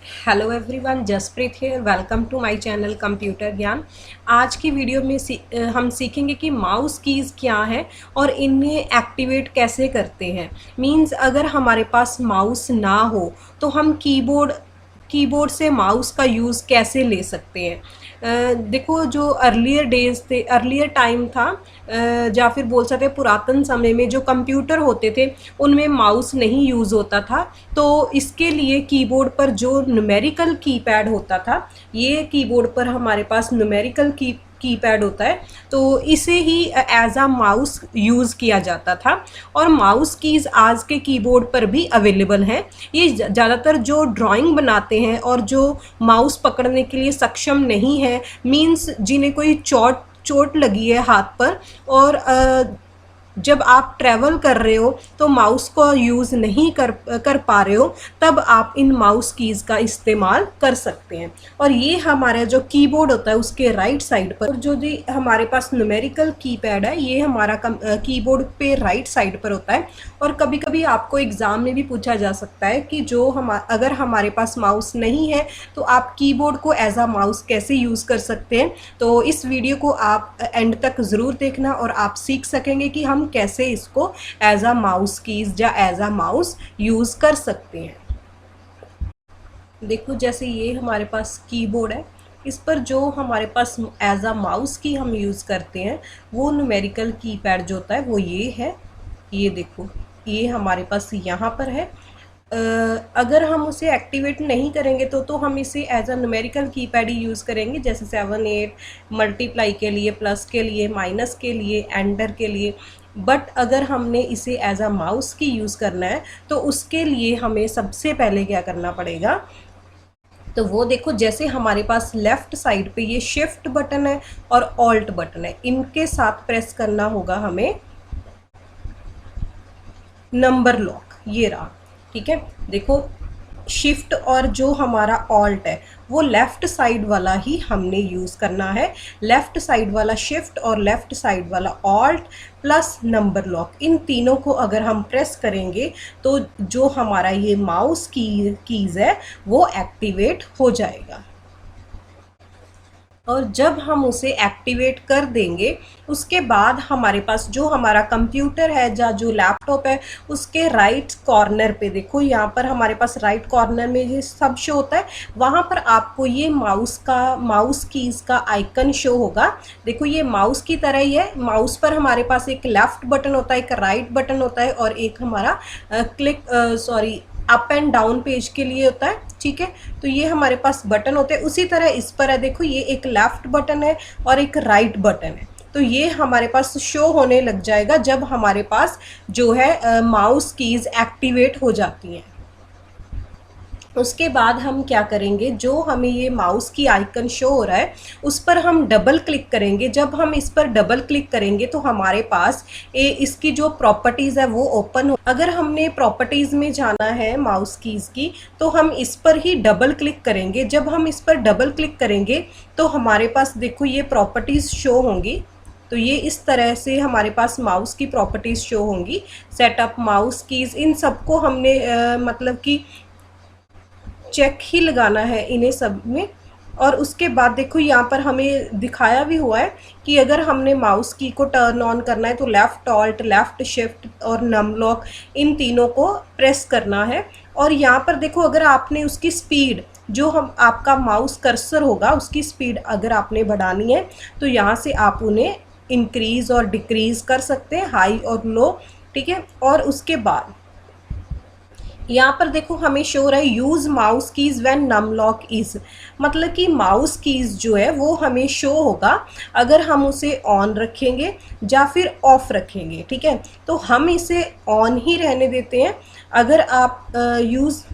Hello everyone, Jaspreet here. Welcome to my channel computer Gyan. आज की video में हम सीखेंगे कि माउस कीज़ क्या है और इन्हें एक्टिवेट कैसे करते हैं। मींस अगर हमारे पास माउस ना हो तो हम कीबोर्ड से माउस का यूज़ कैसे ले सकते हैं। देखो, जो अर्लियर डेज थे, अर्लियर टाइम था, या फिर बोल सकते हैं पुरातन समय में जो कंप्यूटर होते थे उनमें माउस नहीं यूज़ होता था। तो इसके लिए कीबोर्ड पर जो न्यूमेरिकल कीपैड होता था, ये कीबोर्ड पर हमारे पास न्यूमेरिकल कीपैड होता है, तो इसे ही एज अ माउस यूज़ किया जाता था। और माउस कीज़ आज के कीबोर्ड पर भी अवेलेबल हैं। ये ज़्यादातर जो ड्राइंग बनाते हैं और जो माउस पकड़ने के लिए सक्षम नहीं है, मीन्स जिन्हें कोई चोट चोट लगी है हाथ पर, और जब आप ट्रैवल कर रहे हो तो माउस को यूज़ नहीं कर पा रहे हो, तब आप इन माउस कीज़ का इस्तेमाल कर सकते हैं। और ये हमारा जो कीबोर्ड होता है उसके राइट साइड पर, जो भी हमारे पास न्यूमेरिकल कीपैड है, ये हमारा कीबोर्ड पे राइट साइड पर होता है। और कभी कभी आपको एग्ज़ाम में भी पूछा जा सकता है कि अगर हमारे पास माउस नहीं है तो आप कीबोर्ड को एज अ माउस कैसे यूज़ कर सकते हैं। तो इस वीडियो को आप एंड तक ज़रूर देखना और आप सीख सकेंगे कि हम कैसे इसको एज अ माउस कीज या एज अ माउस यूज़ कर सकते हैं। देखो, जैसे ये हमारे पास कीबोर्ड है, इस पर जो हमारे पास एज अ माउस की हम यूज़ करते हैं वो न्यूमेरिकल कीपैड जो होता है वो ये है। ये देखो, ये हमारे पास यहाँ पर है। अगर हम उसे एक्टिवेट नहीं करेंगे तो हम इसे एज अ न्यूमेरिकल कीपैड ही यूज़ करेंगे, जैसे 7 8 मल्टीप्लाई के लिए, प्लस के लिए, माइनस के लिए, एंटर के लिए। बट अगर हमने इसे एज अ माउस की यूज़ करना है तो उसके लिए हमें सबसे पहले क्या करना पड़ेगा। तो वो देखो, जैसे हमारे पास लेफ़्ट साइड पे ये शिफ्ट बटन है और ऑल्ट बटन है, इनके साथ प्रेस करना होगा हमें नंबर लॉक। ये रहा, ठीक है। देखो, शिफ्ट और जो हमारा ऑल्ट है वो लेफ़्ट साइड वाला ही हमने यूज़ करना है। लेफ़्ट साइड वाला शिफ्ट और लेफ़्ट साइड वाला ऑल्ट प्लस नंबर लॉक, इन तीनों को अगर हम प्रेस करेंगे तो जो हमारा ये माउस कीज़ है वो एक्टिवेट हो जाएगा। और जब हम उसे एक्टिवेट कर देंगे उसके बाद हमारे पास जो हमारा कंप्यूटर है या जो लैपटॉप है उसके राइट कॉर्नर पे देखो, यहाँ पर हमारे पास राइट कॉर्नर में ये सब शो होता है, वहाँ पर आपको ये माउस कीज़ का आइकन शो होगा। देखो, ये माउस की तरह ही है। माउस पर हमारे पास एक लेफ़्ट बटन होता है, एक राइट बटन होता है और एक हमारा अप एंड डाउन पेज के लिए होता है, ठीक है। तो ये हमारे पास बटन होते हैं। उसी तरह इस पर है, देखो, ये एक लेफ़्ट बटन है और एक राइट बटन है। तो ये हमारे पास शो होने लग जाएगा जब हमारे पास जो है माउस कीज़ एक्टिवेट हो जाती हैं। उसके बाद हम क्या करेंगे, जो हमें ये माउस की आइकन शो हो रहा है उस पर हम डबल क्लिक करेंगे। जब हम इस पर डबल क्लिक करेंगे तो हमारे पास इसकी जो प्रॉपर्टीज़ है वो ओपन हो। अगर हमने प्रॉपर्टीज़ में जाना है माउस कीज़ की तो हम इस पर ही डबल क्लिक करेंगे। जब हम इस पर डबल क्लिक करेंगे तो हमारे पास देखो ये प्रॉपर्टीज़ शो होंगी। तो ये इस तरह से हमारे पास माउस की प्रॉपर्टीज़ शो होंगी। सेटअप माउस कीज़, इन सबको हमने मतलब कि चेक ही लगाना है इन्हें सब में। और उसके बाद देखो, यहाँ पर हमें दिखाया भी हुआ है कि अगर हमने माउस की को टर्न ऑन करना है तो लेफ़्ट ऑल्ट, लेफ़्ट शिफ्ट और नम लॉक, इन तीनों को प्रेस करना है। और यहाँ पर देखो, अगर आपने उसकी स्पीड, जो हम आपका माउस कर्सर होगा उसकी स्पीड अगर आपने बढ़ानी है तो यहाँ से आप उन्हें इंक्रीज़ और डिक्रीज़ कर सकते हैं, हाई और लो, ठीक है। और उसके बाद यहाँ पर देखो हमें शो हो रहा है use mouse keys when num lock is, मतलब कि माउस कीज़ जो है वो हमें शो होगा अगर हम उसे ऑन रखेंगे या फिर ऑफ रखेंगे, ठीक है। तो हम इसे ऑन ही रहने देते हैं। अगर आप यूज़,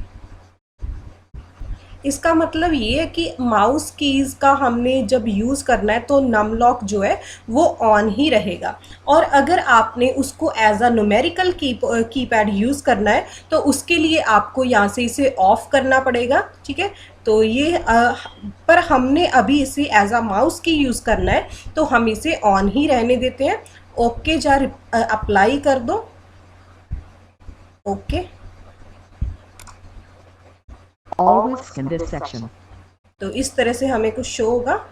इसका मतलब ये है कि माउस कीज़ का हमने जब यूज़ करना है तो नम लॉक जो है वो ऑन ही रहेगा। और अगर आपने उसको as a numerical keypad use करना है तो उसके लिए आपको यहाँ से इसे ऑफ करना पड़ेगा, ठीक है। तो ये पर हमने अभी इसे एज अ माउस की यूज़ करना है तो हम इसे ऑन ही रहने देते हैं। ओके, जा अप्लाई कर दो, okay. always in this section. तो इस तरह से हमें कुछ शो होगा।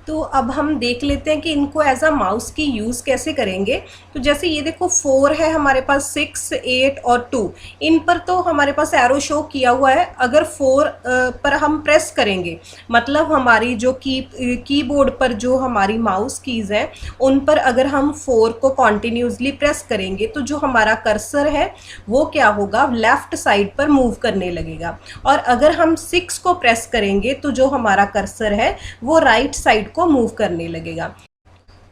तो अब हम देख लेते हैं कि इनको एज अ माउस की यूज़ कैसे करेंगे। तो जैसे ये देखो 4 है हमारे पास, 6, 8 और 2, इन पर तो हमारे पास एरो शो किया हुआ है। अगर 4 पर हम प्रेस करेंगे, मतलब हमारी जो कीबोर्ड पर जो हमारी माउस कीज़ हैं उन पर अगर हम 4 को कॉन्टिन्यूसली प्रेस करेंगे तो जो हमारा कर्सर है वो क्या होगा, लेफ़्ट साइड पर मूव करने लगेगा। और अगर हम 6 को प्रेस करेंगे तो जो हमारा कर्सर है वो राइट साइड को मूव करने लगेगा।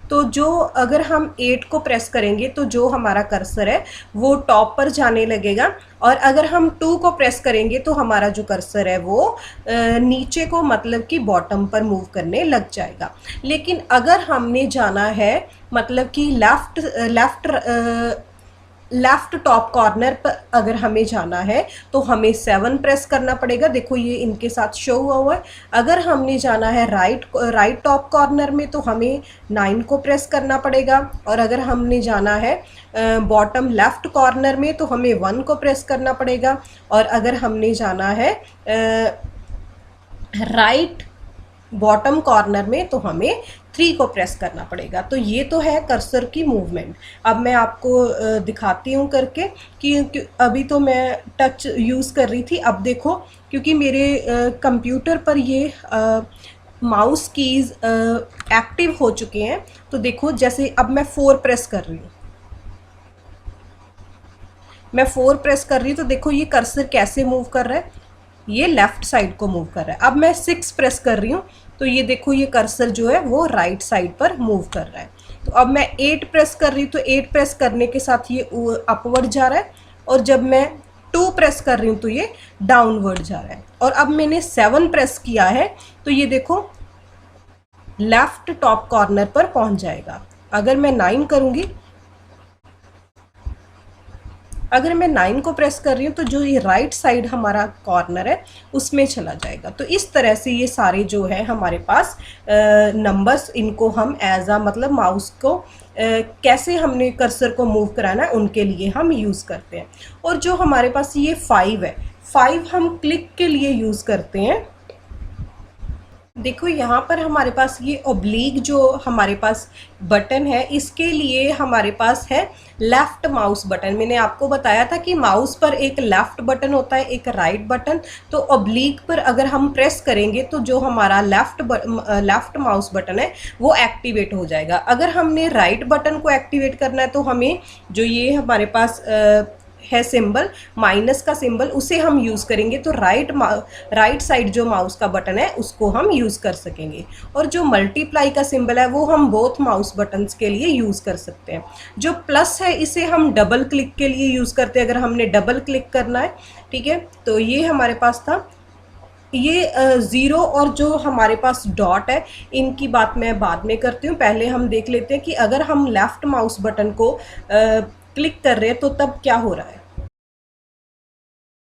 तो जो अगर हम 8 को प्रेस करेंगे तो जो हमारा कर्सर है वो टॉप पर जाने लगेगा। और अगर हम 2 को प्रेस करेंगे तो हमारा जो कर्सर है वो नीचे को, मतलब कि बॉटम पर मूव करने लग जाएगा। लेकिन अगर हमने जाना है मतलब कि लेफ्ट टॉप कॉर्नर पर अगर हमें जाना है तो हमें 7 प्रेस करना पड़ेगा। देखो ये इनके साथ शो हुआ है। अगर हमने जाना है राइट टॉप कॉर्नर में तो हमें 9 को प्रेस करना पड़ेगा। और अगर हमने जाना है बॉटम लेफ्ट कॉर्नर में तो हमें 1 को प्रेस करना पड़ेगा। और अगर हमने जाना है राइट बॉटम कॉर्नर में तो हमें 3 को प्रेस करना पड़ेगा। तो ये तो है कर्सर की मूवमेंट। अब मैं आपको दिखाती हूँ करके कि अभी तो मैं टच यूज़ कर रही थी। अब देखो क्योंकि मेरे कंप्यूटर पर ये माउस कीज़ एक्टिव हो चुके हैं। तो देखो जैसे अब मैं 4 प्रेस कर रही हूँ, मैं 4 प्रेस कर रही हूँ तो देखो ये कर्सर कैसे मूव कर रहा है, ये लेफ़्ट साइड को मूव कर रहा है। अब मैं 6 प्रेस कर रही हूँ तो ये देखो ये कर्सर जो है वो राइट साइड पर मूव कर रहा है। तो अब मैं 8 प्रेस कर रही हूँ तो 8 प्रेस करने के साथ ये अपवर्ड जा रहा है। और जब मैं 2 प्रेस कर रही हूँ तो ये डाउनवर्ड जा रहा है। और अब मैंने 7 प्रेस किया है तो ये देखो लेफ़्ट टॉप कॉर्नर पर पहुँच जाएगा। अगर मैं 9 करूँगी, अगर मैं 9 को प्रेस कर रही हूँ तो जो ये राइट साइड हमारा कॉर्नर है उसमें चला जाएगा। तो इस तरह से ये सारे जो है हमारे पास नंबर्स, इनको हम एज अ मतलब माउस को कैसे हमने कर्सर को मूव कराना है उनके लिए हम यूज़ करते हैं। और जो हमारे पास ये 5 है, 5 हम क्लिक के लिए यूज़ करते हैं। देखो यहाँ पर हमारे पास ये ओब्लीक जो हमारे पास बटन है, इसके लिए हमारे पास है लेफ़्ट माउस बटन। मैंने आपको बताया था कि माउस पर एक लेफ़्ट बटन होता है, एक राइट बटन। तो ओब्लीक पर अगर हम प्रेस करेंगे तो जो हमारा लेफ़्ट माउस बटन है वो एक्टिवेट हो जाएगा। अगर हमने राइट बटन को एक्टिवेट करना है तो हमें जो ये हमारे पास है सिंबल, माइनस का सिंबल, उसे हम यूज़ करेंगे तो राइट साइड जो माउस का बटन है उसको हम यूज़ कर सकेंगे। और जो मल्टीप्लाई का सिंबल है वो हम बोथ माउस बटन्स के लिए यूज़ कर सकते हैं। जो प्लस है इसे हम डबल क्लिक के लिए यूज़ करते हैं, अगर हमने डबल क्लिक करना है। ठीक है, तो ये हमारे पास था। ये 0 और जो हमारे पास डॉट है इनकी बात मैं बाद में करती हूँ। पहले हम देख लेते हैं कि अगर हम लेफ़्ट माउस बटन को क्लिक कर रहे हैं तो तब क्या हो रहा है।